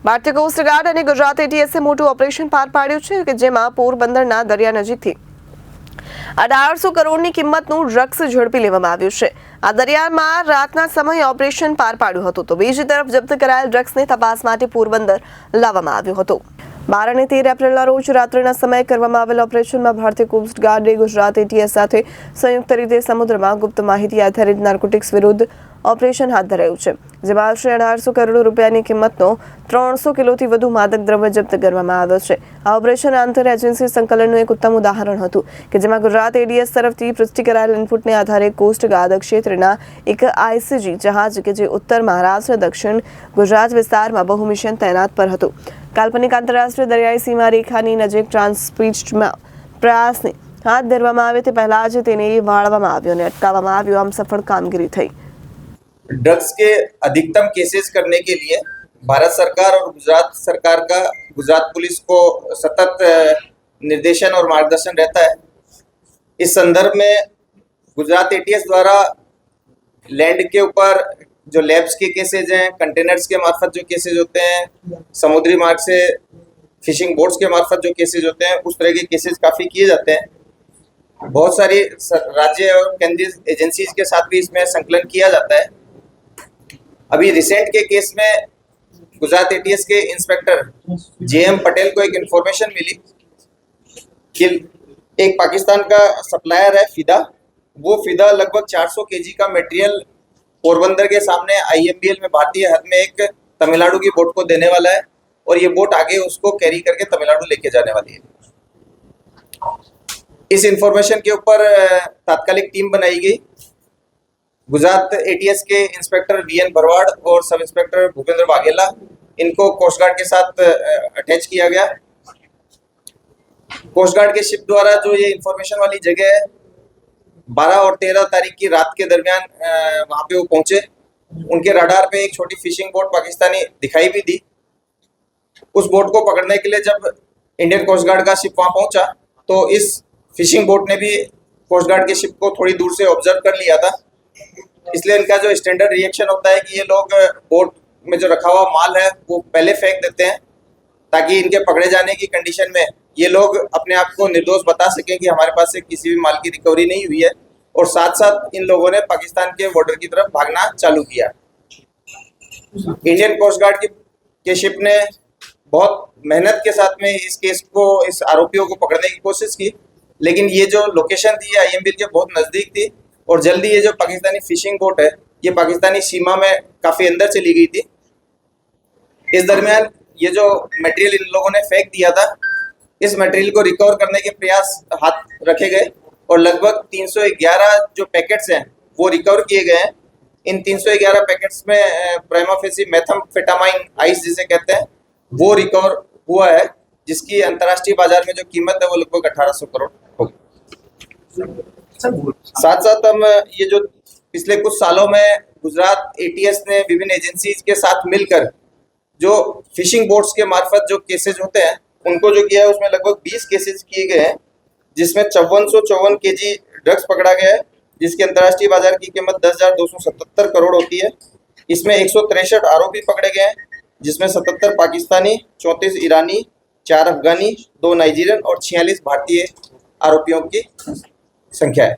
ભારતીય કોસ્ટગાર્ડ અને ગુજરાત એટીએસે મોટું ઓપરેશન પાર પાડ્યું છે કે જેમાં પોરબંદરના દરિયા નજીકથી 1800 કરોડની કિંમતનું ડ્રગ્સ ઝડપી લેવામાં આવ્યું છે। આ દરિયામાં રાતના સમયે ઓપરેશન પાર પાડ્યું હતું તો બીજી તરફ જપ્ત કરાયેલ ડ્રગ્સને તપાસ માટે પોરબંદર લાવવામાં આવ્યું હતું। 12 અને 13 એપ્રિલના રોજ રાત્રિના સમયે કરવામાં આવેલ ઓપરેશનમાં ભારતીય કોસ્ટગાર્ડે ગુજરાત એટીએસ સાથે સંયુક્ત રીતે સમુદ્રમાં ગુપ્ત માહિતી આધારિત નાર્કોટિક્સ વિરુદ્ધ ઓપરેશન હાથ ધરાયું છે, જેમાં આશરે 1800 કરોડ રૂપિયાની કિંમતનો 300 કિલોથી વધુ માદક દ્રવ્ય જપ્ત કરવામાં આવ્યો છે। આ ઓપરેશન આંતર એજન્સી સંકલનનું એક ઉત્તમ ઉદાહરણ હતું કે જેમાં ગુજરાત એટીએસ તરફથી પુષ્ટિ કરાયેલ ઇનપુટને આધારે કોસ્ટગાર્ડ ક્ષેત્રના એક આઈસીજી જહાજ કે જે ઉત્તર મહારાષ્ટ્ર દક્ષિણ ગુજરાત વિસ્તારમાં બહુ મિશન તૈનાત પર હતું। કાલ્પનિક આંતરરાષ્ટ્રીય દરિયાઈ સીમા રેખાની નજીક ટ્રાન્સપીચમાં પ્રયાસને હાથ ધરવામાં આવે તે પહેલા જ તેને વાળવામાં આવ્યો અને અટકાવવામાં આવ્યો। આમ સફળ કામગીરી થઈ। ड्रग्स के अधिकतम केसेस करने के लिए भारत सरकार और गुजरात सरकार का गुजरात पुलिस को सतत निर्देशन और मार्गदर्शन रहता है। इस संदर्भ में गुजरात एटीएस द्वारा लैंड के ऊपर जो लैब्स के केसेज हैं, कंटेनर्स के मार्फत जो केसेज होते हैं, समुद्री मार्ग से फिशिंग बोट्स के मार्फत जो केसेज होते हैं, उस तरह के केसेज काफ़ी किए जाते हैं। बहुत सारी राज्य और केंद्रीय एजेंसीज के साथ भी इसमें संकलन किया जाता है। अभी रिसेंट के केस में गुजरात एटीएस के इंस्पेक्टर जेएम पटेल को एक इन्फॉर्मेशन मिली कि एक पाकिस्तान का सप्लायर है फिदा, वो फिदा लगभग 400 केजी का मटेरियल पोरबंदर के सामने आईएमबीएल में भारतीय हद में एक तमिलनाडु की बोट को देने वाला है और ये बोट आगे उसको कैरी करके तमिलनाडु लेके जाने वाली है। इस इंफॉर्मेशन के ऊपर तात्कालिक टीम बनाई गई। गुजरात एटीएस के इंस्पेक्टर वीएन भरवाड़ और सब इंस्पेक्टर भूपेंद्र वाघेला, इनको कोस्ट गार्ड के साथ अटैच किया गया। कोस्ट गार्ड के शिप द्वारा जो ये इंफॉर्मेशन वाली जगह है 12 और 13 तारीख की रात के दरमियान वहाँ पे वो पहुंचे। उनके रडार पे एक छोटी फिशिंग बोट पाकिस्तानी दिखाई भी दी। उस बोट को पकड़ने के लिए जब इंडियन कोस्ट गार्ड का शिप वहाँ पहुंचा तो इस फिशिंग बोट ने भी कोस्ट गार्ड के शिप को थोड़ी दूर से ऑब्जर्व कर लिया था। इसलिए इनका जो स्टैंडर्ड रिएक्शन होता है कि ये लोग बोट में जो रखा हुआ माल है वो पहले फेंक देते हैं ताकि इनके पकड़े जाने की कंडीशन में ये लोग अपने आप को निर्दोष बता सकें कि हमारे पास से किसी भी माल की रिकवरी नहीं हुई है। और साथ साथ इन लोगों ने पाकिस्तान के बॉर्डर की तरफ भागना चालू किया। इंडियन कोस्ट गार्ड के शिप ने बहुत मेहनत के साथ में इस केस को, इस आरोपियों को पकड़ने की कोशिश की, लेकिन ये जो लोकेशन थी आईएमबीएल के बहुत नज़दीक थी और जल्दी ये जो पाकिस्तानी फिशिंग बोट है ये पाकिस्तानी सीमा में काफ़ी अंदर चली गई थी। इस दरमियान ये जो मटेरियल इन लोगों ने फेंक दिया था, इस मटेरियल को रिकवर करने के प्रयास हाथ रखे गए और लगभग 311 जो पैकेट्स हैं वो रिकवर किए गए हैं। इन 311 पैकेट्स में प्राइमा फेसी मेथाम्फेटामाइन आइस जिसे कहते हैं वो रिकवर हुआ है, जिसकी अंतर्राष्ट्रीय बाजार में जो कीमत है वो लगभग 1800 करोड़ होगी। साथ साथ हम ये जो पिछले कुछ सालों में गुजरात एटीएस ने विभिन्न एजेंसीज के साथ मिलकर जो फिशिंग बोट्स के मार्फत जो केसेज होते हैं उनको जो किया है उसमें लगभग 20 केसेज किए गए हैं, जिसमें 5454 केजी ड्रग्स पकड़ा गया है, जिसकी अंतर्राष्ट्रीय बाजार की कीमत 10,277 करोड़ होती है। इसमें 163 आरोपी पकड़े गए हैं, जिसमें 77 पाकिस्तानी, 34 ईरानी, 4 अफगानी, 2 नाइजीरियन और 46 भारतीय आरोपियों की संख्या है।